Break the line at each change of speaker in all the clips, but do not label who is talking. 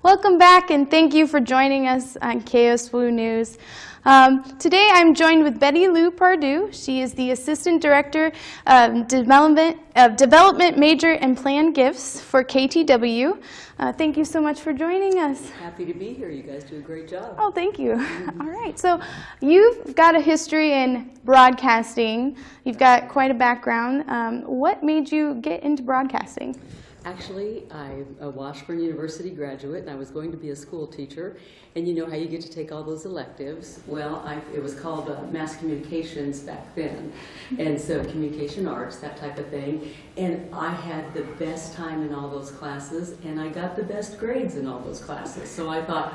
Welcome back, and thank you for joining us on KSWU News. Today I'm joined with Lou Pardue. She is the Assistant Director of Development Major and Planned Gifts for KTW. Thank you so much for joining us.
Happy to be here. You guys do a great job.
Oh, thank you. All right, so you've got a history in broadcasting. You've got quite a background. What made you get into broadcasting?
Actually, I'm a Washburn University graduate, and I was going to be a school teacher. And you know how you get to take all those electives? Well, it was called mass communications back then. And so communication arts, that type of thing. And I had the best time in all those classes, and I got the best grades in all those classes. So I thought,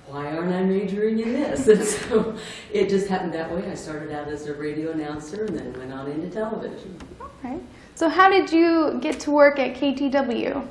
why aren't I majoring in this? And so it just happened that way. I started out as a radio announcer and then went on into television.
All right. So how did you get to work at KTW?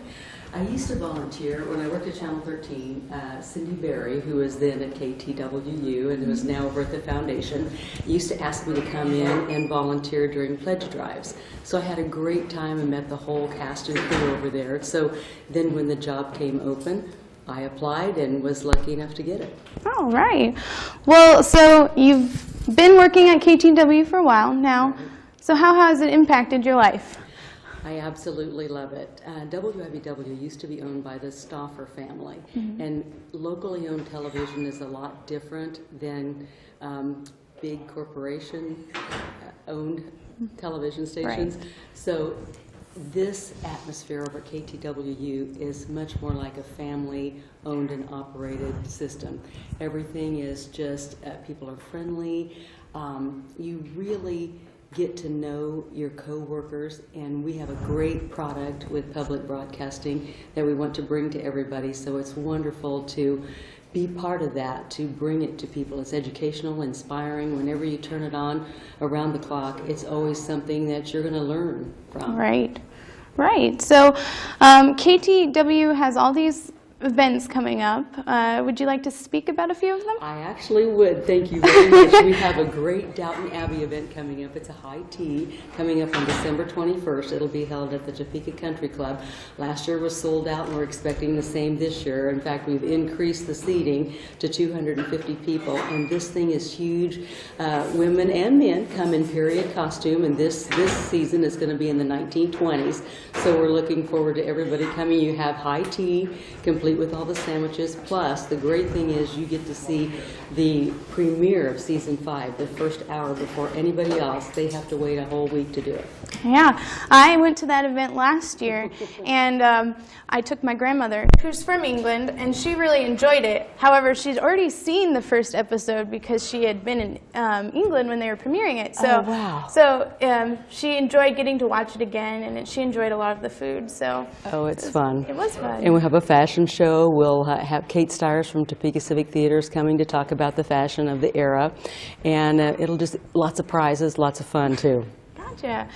I used to volunteer when I worked at Channel 13. Cindy Berry, who was then at KTWU and was now over at the foundation, used to ask me to come in and volunteer during pledge drives. So I had a great time and met the whole cast and crew over there. So then when the job came open, I applied and was lucky enough to get it.
All right. Well, so you've been working at KTW for a while now. So how has it impacted your life?
I absolutely love it. WIBW used to be owned by the Stauffer family, and locally owned television is a lot different than big corporation owned television stations. Right. So this atmosphere over at KTWU is much more like a family-owned and operated system. Everything is just, people are friendly. You really get to know your co-workers, and we have a great product with public broadcasting that we want to bring to everybody, so it's wonderful to be part of that, to bring it to people. It's educational, inspiring. Whenever you turn it on around the clock, it's always something that you're going to learn from.
Right, right. So KTW has all these events coming up. Would you like to speak about a few of them?
I actually would. Thank you very much. We have a great Downton Abbey event coming up. It's a high tea coming up on December 21st. It'll be held at the Topeka Country Club. Last year was sold out, and we're expecting the same this year. In fact, we've increased the seating to 250 people, and this thing is huge. Women and men come in period costume, and this season is going to be in the 1920s. So we're looking forward to everybody coming. You have high tea, complete with all the sandwiches, plus the great thing is you get to see the premiere of season 5, the first hour before anybody else. They have to wait a whole week to do it.
Yeah, I went to that event last year, and I took my grandmother, who's from England, and she really enjoyed it. However, she'd already seen the first episode because she had been in England when they were premiering it. So,
oh, wow.
So she enjoyed getting to watch it again, and she enjoyed a lot of the food. So
it's fun.
It was fun.
And we'll have a fashion show. We'll have Kate Stiers from Topeka Civic Theaters coming to talk about the fashion of the era, and it'll just lots of prizes, lots of fun too.
Gotcha.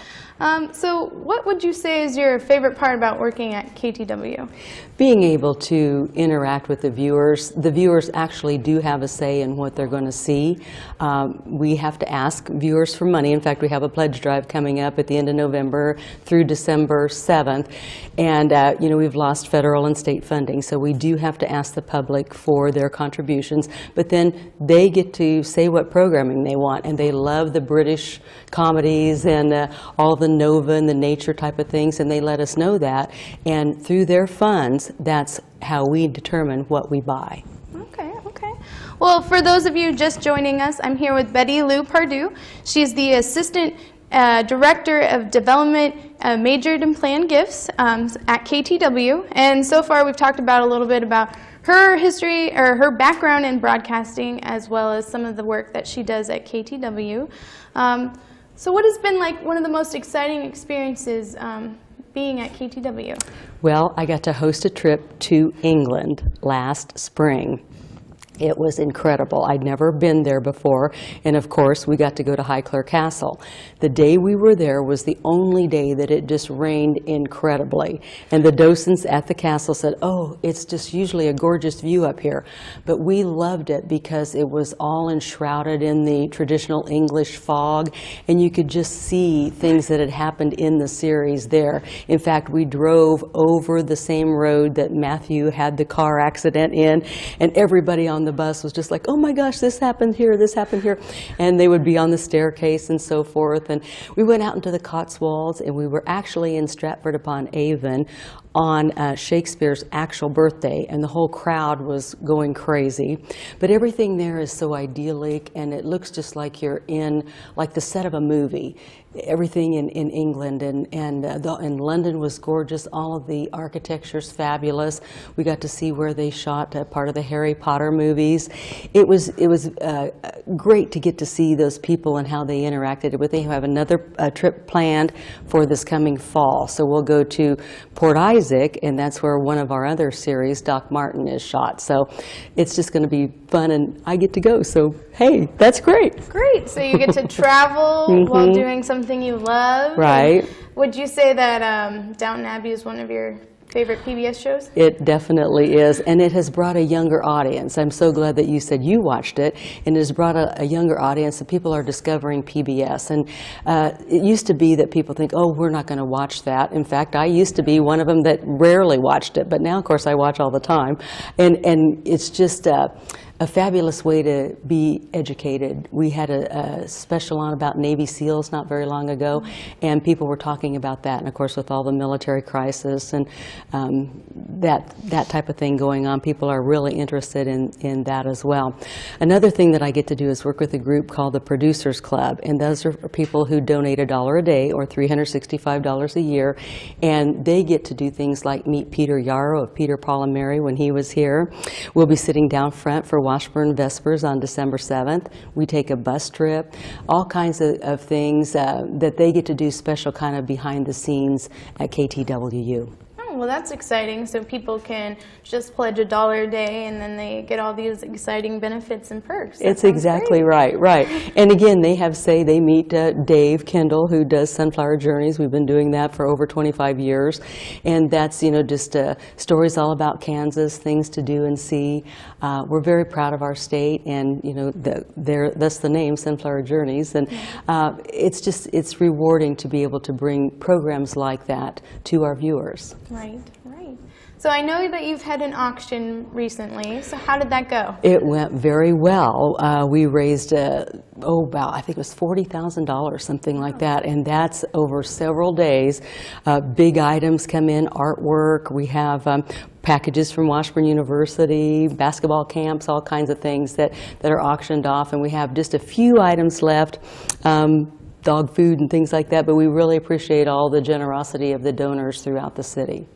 So what would you say is your favorite part about working at KTW?
Being able to interact with the viewers. The viewers actually do have a say in what they're going to see. We have to ask viewers for money. In fact, we have a pledge drive coming up at the end of November through December 7th. And you know, we've lost federal and state funding, so we do have to ask the public for their contributions. But then they get to say what programming they want, and they love the British comedies and all the Nova and the nature type of things, and they let us know that. And through their funds, that's how we determine what we buy.
Okay, okay. Well, for those of you just joining us, I'm here with Lou Pardue. She's the Assistant Director of Development Majored and Planned Gifts at KTW. And so far we've talked about a little bit about her history, or her background in broadcasting, as well as some of the work that she does at KTW. So what has been like one of the most exciting experiences being at KTW?
Well, I got to host a trip to England last spring. It was incredible. I'd never been there before, and of course, we got to go to Highclere Castle. The day we were there was the only day that it just rained incredibly, and the docents at the castle said, "Oh, it's just usually a gorgeous view up here," but we loved it because it was all enshrouded in the traditional English fog, and you could just see things that had happened in the series there. In fact, we drove over the same road that Matthew had the car accident in, and everybody on the bus was just like, "Oh my gosh, this happened here, and they would be on the staircase and so forth. And we went out into the Cotswolds, and we were actually in Stratford-upon-Avon on Shakespeare's actual birthday, and the whole crowd was going crazy. But everything there is so idyllic, and it looks just like you're in like the set of a movie. Everything in England and London was gorgeous. All of the architecture's fabulous. We got to see where they shot part of the Harry Potter movies. It was great to get to see those people and how they interacted with. They have another trip planned for this coming fall, so we'll go to Port Isaac, and that's where one of our other series, Doc Martin, is shot. So it's just going to be fun, and I get to go. So hey, that's great.
Great. So you get to travel while doing something you love.
Right.
And would you say that Downton Abbey is one of your favorite PBS shows?
It definitely is, and it has brought a younger audience. I'm so glad that you said you watched it, and it has brought a younger audience, and people are discovering PBS. And it used to be that people think, oh, we're not going to watch that. In fact, I used to be one of them that rarely watched it, but now, of course, I watch all the time. And it's just a fabulous way to be educated. We had a special on about Navy SEALs not very long ago, and people were talking about that. And of course, with all the military crisis and that type of thing going on, people are really interested in that as well. Another thing that I get to do is work with a group called the Producers Club, and those are people who donate $1 a day or $365 a year, and they get to do things like meet Peter Yarrow of Peter, Paul and Mary when he was here. We'll be sitting down front for Washburn Vespers on December 7th. We take a bus trip, all kinds of things that they get to do special kind of behind the scenes at KTWU.
Oh, well, that's exciting. So people can just pledge $1 a day, and then they get all these exciting benefits and perks. That
it's
sounds
exactly
great.
right. And again, they meet Dave Kendall, who does Sunflower Journeys. We've been doing that for over 25 years, and that's just stories all about Kansas, things to do and see. We're very proud of our state, and that's the name, Sunflower Journeys. And it's rewarding to be able to bring programs like that to our viewers.
Right. So I know that you've had an auction recently, so how did that go?
It went very well. We raised, about, I think it was $40,000, something like that, and that's over several days. Big items come in, artwork. We have packages from Washburn University, basketball camps, all kinds of things that are auctioned off, and we have just a few items left. Dog food and things like that, but we really appreciate all the generosity of the donors throughout the city.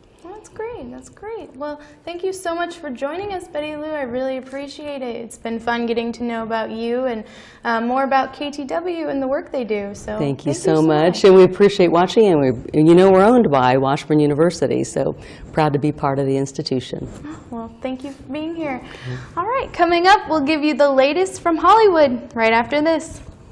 That's great. Well, thank you so much for joining us, Betty Lou. I really appreciate it. It's been fun getting to know about you and more about KTW and the work they do. So
thank you so much. And we appreciate watching, and we're owned by Washburn University, so proud to be part of the institution.
Well, thank you for being here. All right, coming up, we'll give you the latest from Hollywood right after this.